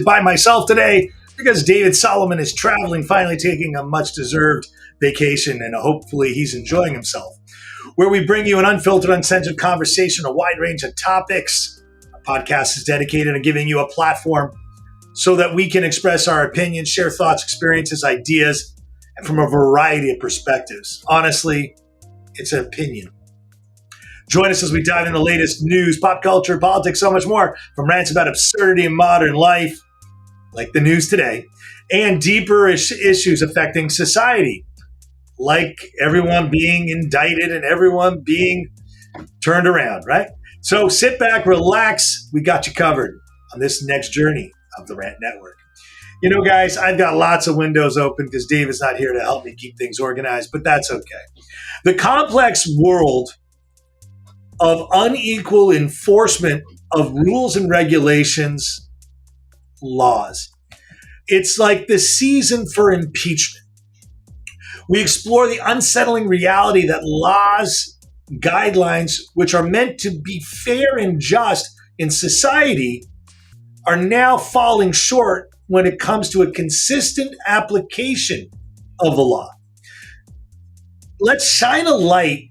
by myself today because David Solomon is traveling, finally taking a much deserved vacation, and hopefully he's enjoying himself. Where we bring you an unfiltered, uncensored conversation, a wide range of topics. Our podcast is dedicated to giving you a platform so that we can express our opinions, share thoughts, experiences, ideas, and from a variety of perspectives. Honestly, it's an opinion. Join us as we dive into the latest news, pop culture, politics, so much more, from rants about absurdity in modern life, like the news today, and deeper issues affecting society, like everyone being indicted and everyone being turned around, right? So sit back, relax. We got you covered on this next journey of the Rant Network. You know, guys, I've got lots of windows open because Dave is not here to help me keep things organized, but that's okay. The complex world of unequal enforcement of rules and regulations, laws. It's like the season for impeachment. We explore the unsettling reality that laws, guidelines, which are meant to be fair and just in society, are now falling short when it comes to a consistent application of the law. Let's shine a light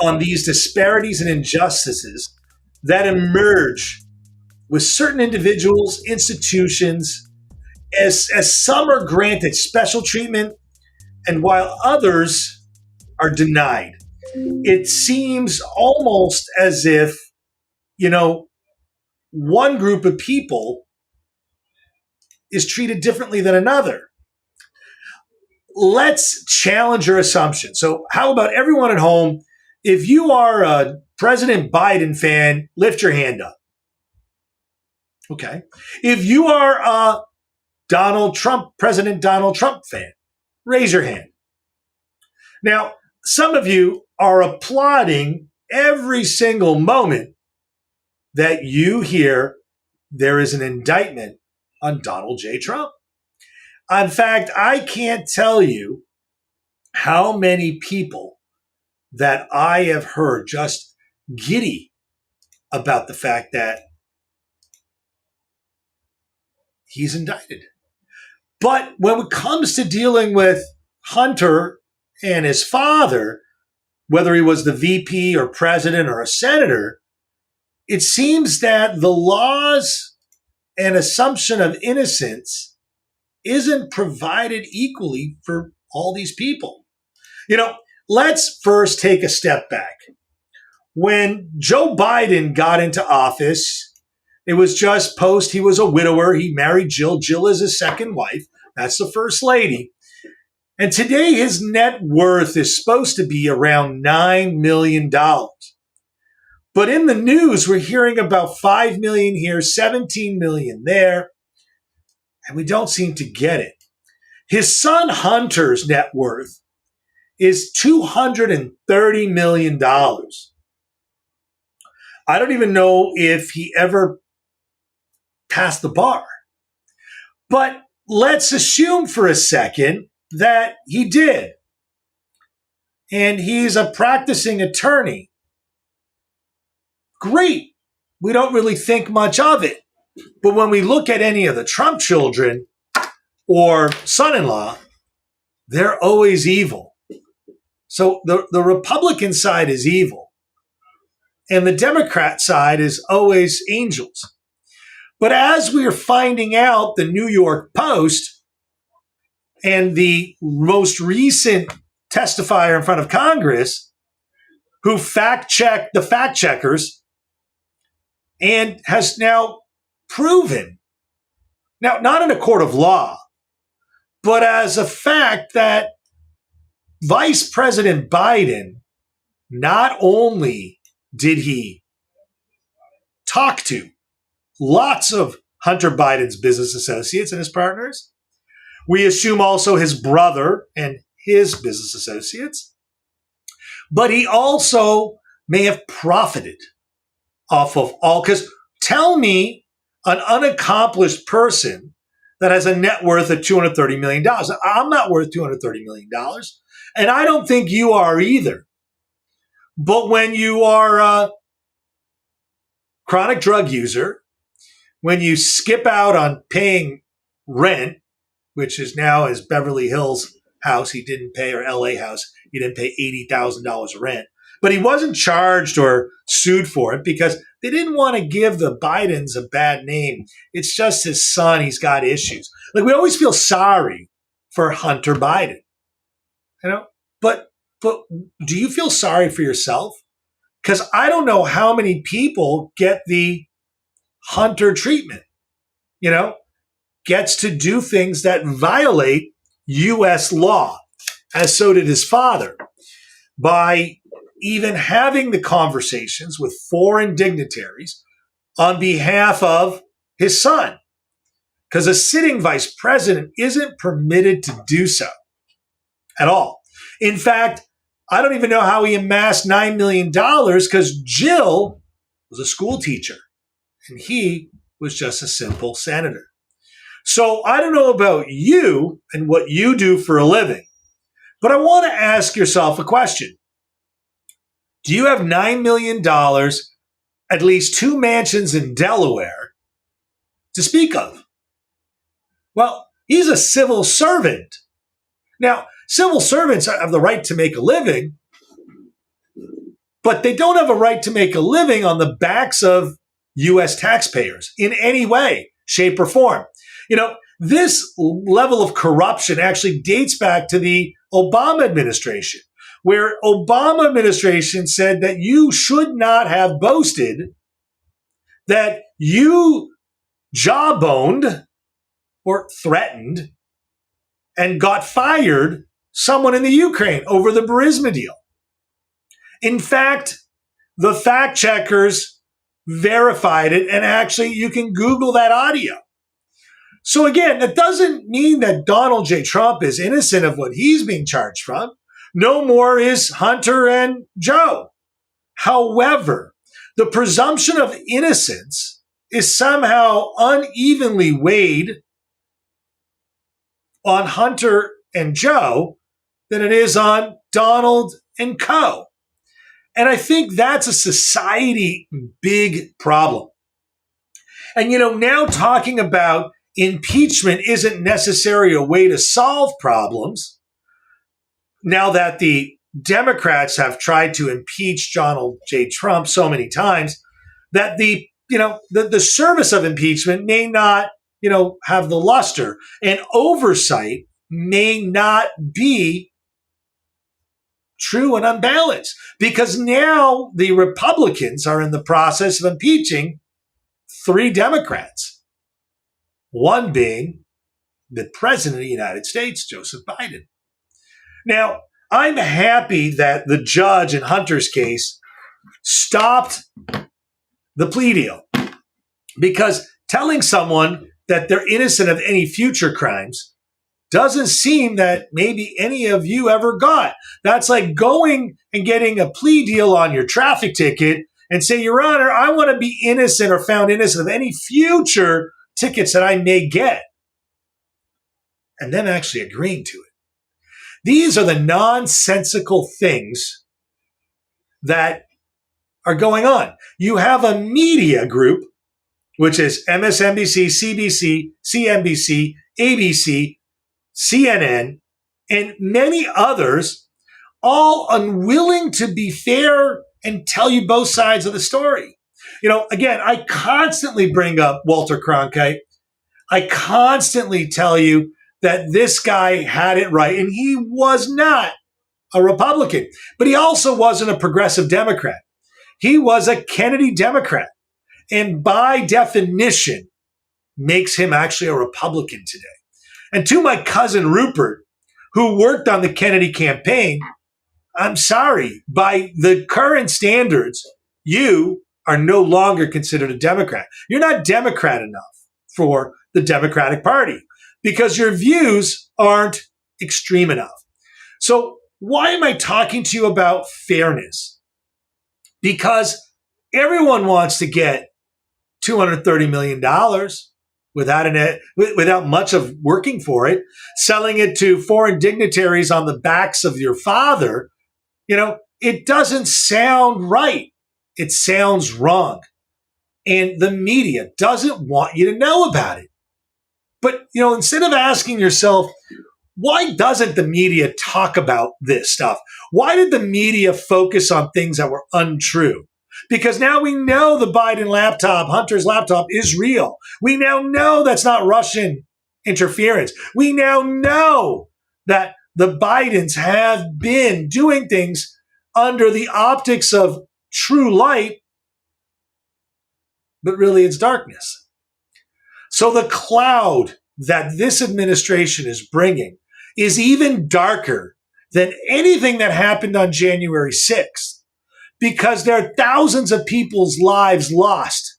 on these disparities and injustices that emerge with certain individuals, institutions, as some are granted special treatment and while others are denied. It seems almost as if, one group of people is treated differently than another. Let's challenge your assumption. So how about everyone at home? If you are a President Biden fan, lift your hand up. Okay. If you are a President Donald Trump fan, raise your hand. Now, some of you are applauding every single moment that you hear there is an indictment on Donald J. Trump. In fact, I can't tell you how many people that I have heard just giddy about the fact that he's indicted. But when it comes to dealing with Hunter and his father, whether he was the VP or president or a senator, it seems that the laws and assumption of innocence isn't provided equally for all these people. Let's first take a step back. When Joe Biden got into office, it was just post he was a widower. He married Jill. Jill is his second wife. That's the first lady. And today his net worth is supposed to be around $9 million. But in the news, we're hearing about $5 million here, $17 million there, and we don't seem to get it. His son Hunter's net worth is $230 million. I don't even know if he ever passed the bar. But let's assume for a second that he did. And he's a practicing attorney. Great. We don't really think much of it. But when we look at any of the Trump children or son-in-law, they're always evil. So the Republican side is evil. And the Democrat side is always angels. But as we're finding out, the New York Post and the most recent testifier in front of Congress, who fact-checked the fact-checkers and has now proven, now not in a court of law, but as a fact that Vice President Biden, not only did he talk to lots of Hunter Biden's business associates and his partners, we assume also his brother and his business associates, but he also may have profited off of all, because tell me an unaccomplished person that has a net worth of $230 million. I'm not worth $230 million, and I don't think you are either. But when you are a chronic drug user, when you skip out on paying rent, which is now his Beverly Hills house, he didn't pay, or LA house, he didn't pay $80,000 rent. But he wasn't charged or sued for it because they didn't want to give the Bidens a bad name. It's just his son. He's got issues. Like, we always feel sorry for Hunter Biden, but do you feel sorry for yourself? Because I don't know how many people get the Hunter treatment, gets to do things that violate U.S. law, as so did his father, by even having the conversations with foreign dignitaries on behalf of his son. Because a sitting vice president isn't permitted to do so at all. In fact, I don't even know how he amassed $9 million, because Jill was a school teacher and he was just a simple senator. So I don't know about you and what you do for a living, but I want to ask yourself a question. Do you have $9 million, at least 2 mansions in Delaware, to speak of? Well, he's a civil servant. Now, civil servants have the right to make a living, but they don't have a right to make a living on the backs of U.S. taxpayers in any way, shape, or form. This level of corruption actually dates back to the Obama administration, where Obama administration said that you should not have boasted that you jawboned or threatened and got fired someone in the Ukraine over the Burisma deal. In fact, the fact checkers verified it, and actually you can Google that audio. So again, that doesn't mean that Donald J. Trump is innocent of what he's being charged from. No more is Hunter and Joe. However, the presumption of innocence is somehow unevenly weighed on Hunter and Joe than it is on Donald and Co. And I think that's a society big problem. And, now talking about impeachment isn't necessarily a way to solve problems. Now that the Democrats have tried to impeach Donald J. Trump so many times, that the service of impeachment may not, have the luster, and oversight may not be true and unbalanced, because now the Republicans are in the process of impeaching 3 Democrats, one being the President of the United States, Joseph Biden. Now, I'm happy that the judge in Hunter's case stopped the plea deal, because telling someone that they're innocent of any future crimes doesn't seem that maybe any of you ever got. That's like going and getting a plea deal on your traffic ticket and say, Your Honor, I want to be innocent or found innocent of any future tickets that I may get, and then actually agreeing to it. These are the nonsensical things that are going on. You have a media group, which is MSNBC, CBC, CNBC, ABC, CNN, and many others, all unwilling to be fair and tell you both sides of the story. Again, I constantly bring up Walter Cronkite. I constantly tell you that this guy had it right, and he was not a Republican, but he also wasn't a progressive Democrat. He was a Kennedy Democrat, and by definition makes him actually a Republican today. And to my cousin Rupert, who worked on the Kennedy campaign, I'm sorry, by the current standards, you are no longer considered a Democrat. You're not Democrat enough for the Democratic Party because your views aren't extreme enough. So why am I talking to you about fairness? Because everyone wants to get $230 million without much of working for it, selling it to foreign dignitaries on the backs of your father. It doesn't sound right. It sounds wrong. And the media doesn't want you to know about it. But, instead of asking yourself, why doesn't the media talk about this stuff? Why did the media focus on things that were untrue? Because now we know the Biden laptop, Hunter's laptop, is real. We now know that's not Russian interference. We now know that the Bidens have been doing things under the optics of true light, but really it's darkness. So the cloud that this administration is bringing is even darker than anything that happened on January 6th, because there are thousands of people's lives lost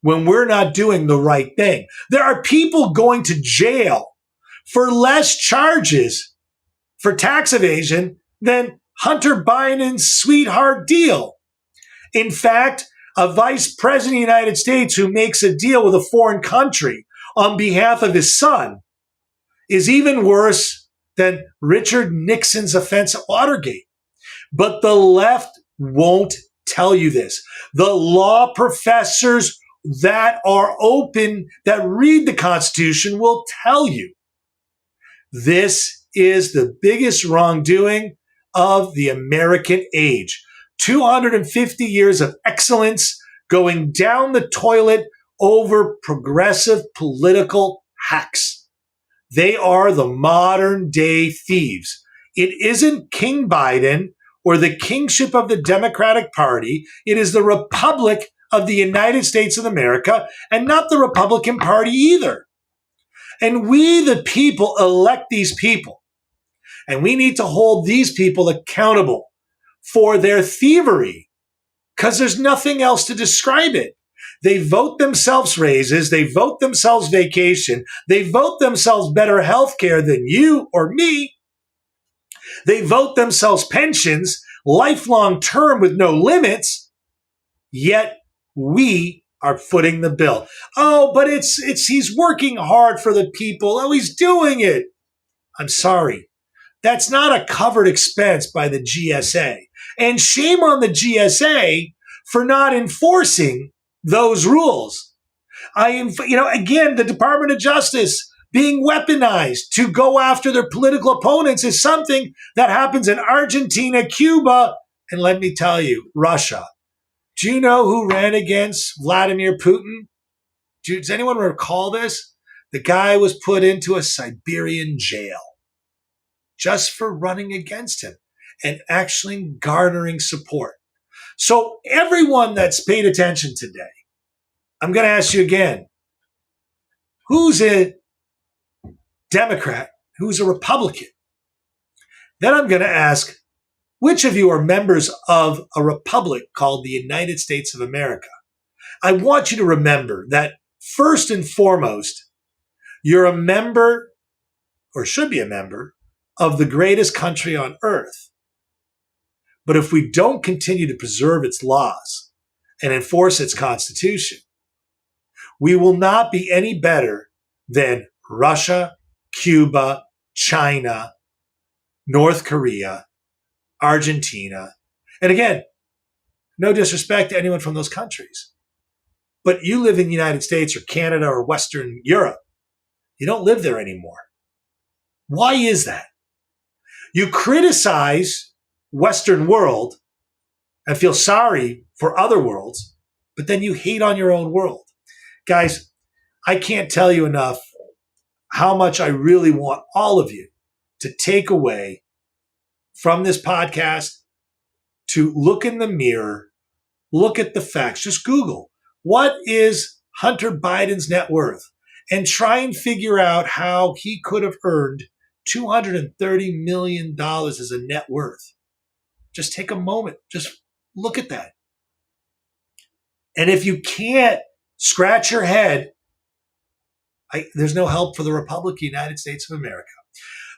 when we're not doing the right thing. There are people going to jail for less charges for tax evasion than Hunter Biden's sweetheart deal. In fact, a vice president of the United States who makes a deal with a foreign country on behalf of his son is even worse than Richard Nixon's offense at Watergate. But the left won't tell you this. The law professors that are open, that read the Constitution, will tell you this is the biggest wrongdoing of the American age. 250 years of excellence going down the toilet over progressive political hacks. They are the modern day thieves. It isn't King Biden or the kingship of the Democratic Party. It is the Republic of the United States of America, and not the Republican Party either. And we, the people, elect these people. And we need to hold these people accountable for their thievery, because there's nothing else to describe it. They vote themselves raises, they vote themselves vacation, they vote themselves better health care than you or me. They vote themselves pensions, lifelong term with no limits, yet we are footing the bill. Oh, but he's working hard for the people. Oh, he's doing it. I'm sorry. That's not a covered expense by the GSA. And shame on the GSA for not enforcing those rules. Again, the Department of Justice being weaponized to go after their political opponents is something that happens in Argentina, Cuba, and let me tell you, Russia. Do you know who ran against Vladimir Putin? Does anyone recall this? The guy was put into a Siberian jail just for running against him and actually garnering support. So everyone that's paid attention today, I'm going to ask you again, who's a Democrat? Who's a Republican? Then I'm going to ask, which of you are members of a republic called the United States of America? I want you to remember that first and foremost, you're a member, or should be a member, of the greatest country on earth. But if we don't continue to preserve its laws and enforce its constitution, we will not be any better than Russia, Cuba, China, North Korea, Argentina. And again, no disrespect to anyone from those countries. But you live in the United States or Canada or Western Europe. You don't live there anymore. Why is that? You criticize Western world and feel sorry for other worlds, but then you hate on your own world. Guys, I can't tell you enough how much I really want all of you to take away from this podcast, to look in the mirror, look at the facts. Just Google, what is Hunter Biden's net worth? And try and figure out how he could have earned $230 million as a net worth. Just take a moment. Just look at that. And if you can't scratch your head, there's no help for the Republic of the United States of America.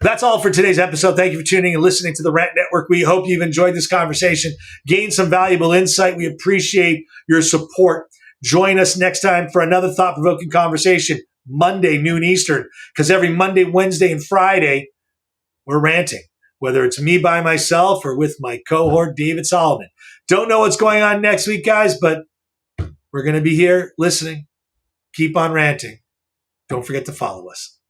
That's all for today's episode. Thank you for tuning and listening to the Rant Network. We hope you've enjoyed this conversation, gained some valuable insight. We appreciate your support. Join us next time for another thought-provoking conversation, Monday, noon Eastern, because every Monday, Wednesday, and Friday, we're ranting, whether it's me by myself or with my cohort, David Solomon. Don't know what's going on next week, guys, but We're going to be here listening. Keep on ranting. Don't forget to follow us.